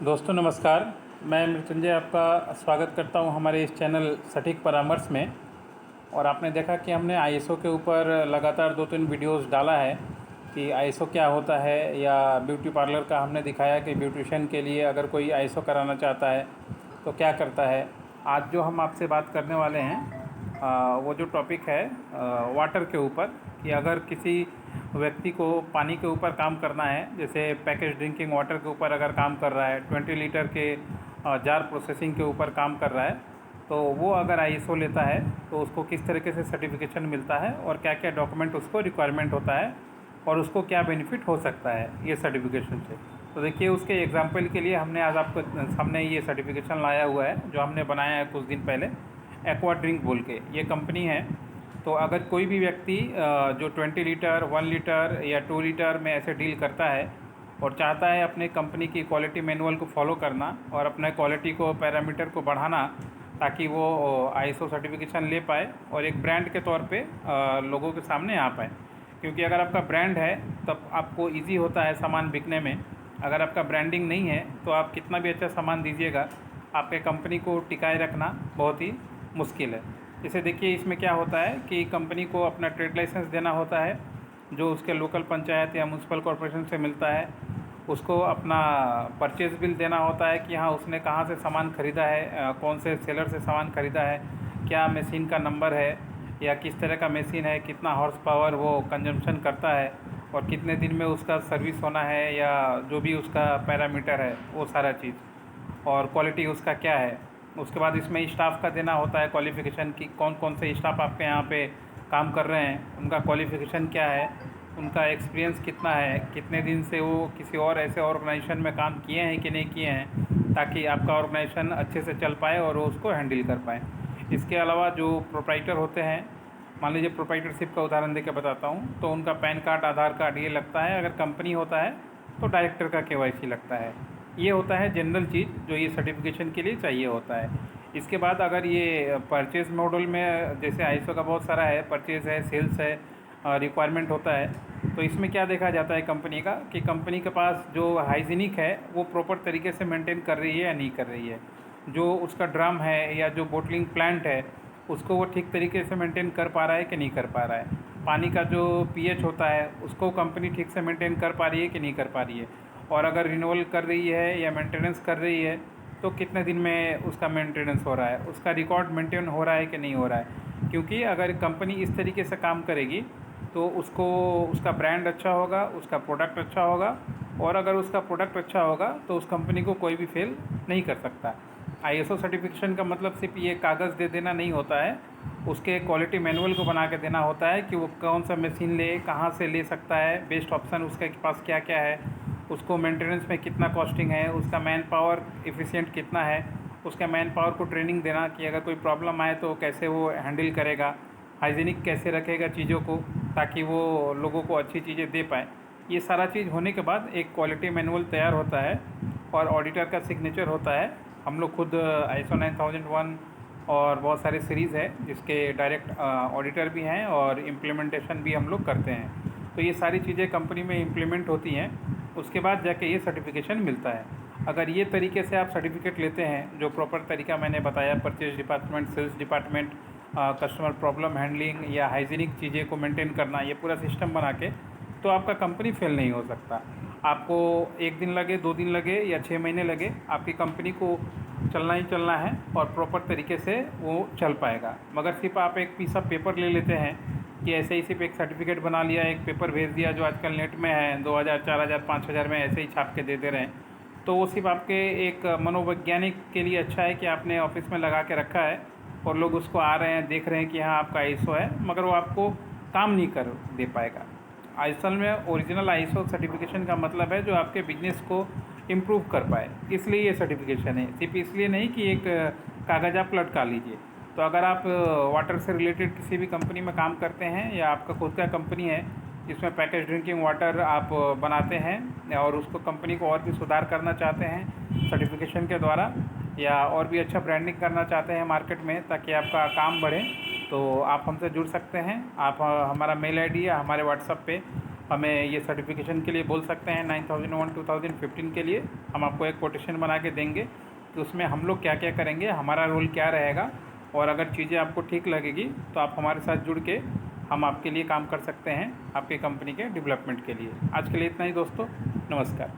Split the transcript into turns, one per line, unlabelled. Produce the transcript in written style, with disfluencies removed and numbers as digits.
दोस्तों नमस्कार। मैं मृत्युंजय आपका स्वागत करता हूं हमारे इस चैनल सटीक परामर्श में। और आपने देखा कि हमने आईएसओ के ऊपर लगातार 2-3 वीडियोस डाला है कि आईएसओ क्या होता है, या ब्यूटी पार्लर का हमने दिखाया कि ब्यूटिशियन के लिए अगर कोई आईएसओ कराना चाहता है तो क्या करता है। आज जो हम आपसे बात करने वाले हैं वो जो टॉपिक है वाटर के ऊपर, कि अगर किसी व्यक्ति को पानी के ऊपर काम करना है, जैसे पैकेज ड्रिंकिंग वाटर के ऊपर अगर काम कर रहा है, 20 लीटर के जार प्रोसेसिंग के ऊपर काम कर रहा है, तो वो अगर आईएसओ लेता है तो उसको किस तरीके से सर्टिफिकेशन मिलता है और क्या क्या डॉक्यूमेंट उसको रिक्वायरमेंट होता है और उसको क्या बेनिफिट हो सकता है ये सर्टिफिकेशन से। तो देखिए, उसके एग्जांपल के लिए हमने आज आपको सामने ये सर्टिफिकेशन लाया हुआ है जो हमने बनाया है कुछ दिन पहले। एक्वा ड्रिंक बोल के ये कंपनी है। तो अगर कोई भी व्यक्ति जो 20 लीटर, 1 लीटर या 2 लीटर में ऐसे डील करता है और चाहता है अपने कंपनी की क्वालिटी मैनुअल को फॉलो करना और अपने क्वालिटी को पैरामीटर को बढ़ाना, ताकि वो आईएसओ सर्टिफिकेशन ले पाए और एक ब्रांड के तौर पे लोगों के सामने आ पाए। क्योंकि अगर आपका ब्रांड है तब आपको इजी होता है सामान बिकने में। अगर आपका ब्रांडिंग नहीं है तो आप कितना भी अच्छा सामान दीजिएगा, आपके कंपनी को टिकाए रखना बहुत ही मुश्किल है। जैसे देखिए, इसमें क्या होता है कि कंपनी को अपना ट्रेड लाइसेंस देना होता है जो उसके लोकल पंचायत या म्यूनसिपल कॉरपोरेशन से मिलता है। उसको अपना परचेज बिल देना होता है कि हाँ, उसने कहाँ से सामान ख़रीदा है, कौन से सेलर से सामान ख़रीदा है, क्या मशीन का नंबर है या किस तरह का मशीन है, कितना हॉर्स पावर वो कंजम्पशन करता है और कितने दिन में उसका सर्विस होना है, या जो भी उसका पैरामीटर है वो सारा चीज़, और क्वालिटी उसका क्या है। उसके बाद इसमें स्टाफ का देना होता है क्वालिफ़िकेशन, की कौन कौन से स्टाफ आपके यहाँ पे काम कर रहे हैं, उनका क्वालिफ़िकेशन क्या है, उनका एक्सपीरियंस कितना है, कितने दिन से वो किसी और ऐसे ऑर्गेनाइजेशन में काम किए हैं कि नहीं किए हैं, ताकि आपका ऑर्गेनाइजेशन अच्छे से चल पाए और वो उसको हैंडल कर पाए। इसके अलावा जो प्रोप्राइटर होते हैं, मान लीजिए प्रोप्राइटरशिप का उदाहरण देकर बताता हूँ, तो उनका पैन कार्ड, आधार कार्ड ये लगता है। अगर कंपनी होता है तो डायरेक्टर का केवाईसी लगता है। ये होता है जनरल चीज़ जो ये सर्टिफिकेशन के लिए चाहिए होता है। इसके बाद अगर ये परचेज़ मॉडल में, जैसे आईएसओ का बहुत सारा है, परचेज़ है, सेल्स है, रिक्वायरमेंट होता है, तो इसमें क्या देखा जाता है कंपनी का, कि कंपनी के पास जो हाइजीनिक है वो प्रॉपर तरीके से मेंटेन कर रही है या नहीं कर रही है। जो उसका ड्रम है या जो बोटलिंग प्लांट है उसको वो ठीक तरीके से मेंटेन कर पा रहा है कि नहीं कर पा रहा है। पानी का जो पीएच होता है उसको कंपनी ठीक से मेंटेन कर पा रही है कि नहीं कर पा रही है। और अगर रिन्यूअल कर रही है या मेंटेनेंस कर रही है तो कितने दिन में उसका मेंटेनेंस हो रहा है, उसका रिकॉर्ड मेंटेन हो रहा है कि नहीं हो रहा है। क्योंकि अगर कंपनी इस तरीके से काम करेगी तो उसको, उसका ब्रांड अच्छा होगा, उसका प्रोडक्ट अच्छा होगा, और अगर उसका प्रोडक्ट अच्छा होगा तो उस कंपनी को कोई भी फेल नहीं कर सकता। आईएसओ सर्टिफिकेशन का मतलब सिर्फ ये कागज़ दे देना नहीं होता है, उसके क्वालिटी मैनुअल को बना के देना होता है कि वो कौन सा मशीन ले, कहाँ से ले सकता है, बेस्ट ऑप्शन उसके पास क्या क्या है, उसको मेंटेनेंस में कितना कॉस्टिंग है, उसका मैन पावर एफिशिएंट कितना है, उसका मैन पावर को ट्रेनिंग देना कि अगर कोई प्रॉब्लम आए तो कैसे वो हैंडल करेगा, हाइजीनिक कैसे रखेगा चीज़ों को ताकि वो लोगों को अच्छी चीज़ें दे पाए। ये सारा चीज़ होने के बाद एक क्वालिटी मैनुअल तैयार होता है और ऑडिटर का सिग्नेचर होता है। हम लोग खुद ISO 9001 और बहुत सारे सीरीज़ है जिसके डायरेक्ट ऑडिटर भी हैं और इम्प्लीमेंटेशन भी हम लोग करते हैं। तो ये सारी चीज़ें कंपनी में इम्प्लीमेंट होती हैं, उसके बाद जाके ये सर्टिफिकेशन मिलता है। अगर ये तरीके से आप सर्टिफिकेट लेते हैं, जो प्रॉपर तरीका मैंने बताया, purchase department, sales department, customer problem handling या हाइजीनिक चीज़ें को मेंटेन करना, ये पूरा सिस्टम बना के, तो आपका कंपनी फेल नहीं हो सकता। आपको 1 दिन लगे, 2 दिन लगे या 6 महीने लगे, आपकी कंपनी को चलना ही चलना है और प्रॉपर तरीके से वो चल पाएगा। मगर सिर्फ आप एक पीस ऑफ पेपर ले लेते हैं कि ऐसे ही सिर्फ एक सर्टिफिकेट बना लिया, एक पेपर भेज दिया जो आजकल नेट में है, 2000, 4000, 5000 में ऐसे ही छाप के दे रहे हैं, तो वो सिर्फ आपके एक मनोवैज्ञानिक के लिए अच्छा है कि आपने ऑफिस में लगा के रखा है और लोग उसको आ रहे हैं, देख रहे हैं कि हाँ आपका आईएसओ है, मगर वो आपको काम नहीं कर दे पाएगा। असल में ओरिजिनल आईएसओ सर्टिफिकेशन का मतलब है जो आपके बिजनेस को इम्प्रूव कर पाए, इसलिए ये सर्टिफिकेशन है, सिर्फ इसलिए नहीं कि एक कागज़ आप लटका लीजिए। तो अगर आप वाटर से रिलेटेड किसी भी कंपनी में काम करते हैं या आपका खुद का कंपनी है जिसमें पैकेज ड्रिंकिंग वाटर आप बनाते हैं और उसको कंपनी को और भी सुधार करना चाहते हैं सर्टिफिकेशन के द्वारा, या और भी अच्छा ब्रांडिंग करना चाहते हैं मार्केट में ताकि आपका काम बढ़े, तो आप हमसे जुड़ सकते हैं। आप हमारा मेल आईडी या हमारे व्हाट्सएप पे हमें ये सर्टिफिकेशन के लिए बोल सकते हैं 9001 2015 के लिए। हम आपको एक कोटेशन बना के देंगे कि उसमें हम लोग क्या क्या करेंगे, हमारा रोल क्या रहेगा, और अगर चीज़ें आपको ठीक लगेगी तो आप हमारे साथ जुड़ के हम आपके लिए काम कर सकते हैं, आपके कंपनी के डेवलपमेंट के लिए। आज के लिए इतना ही दोस्तों, नमस्कार।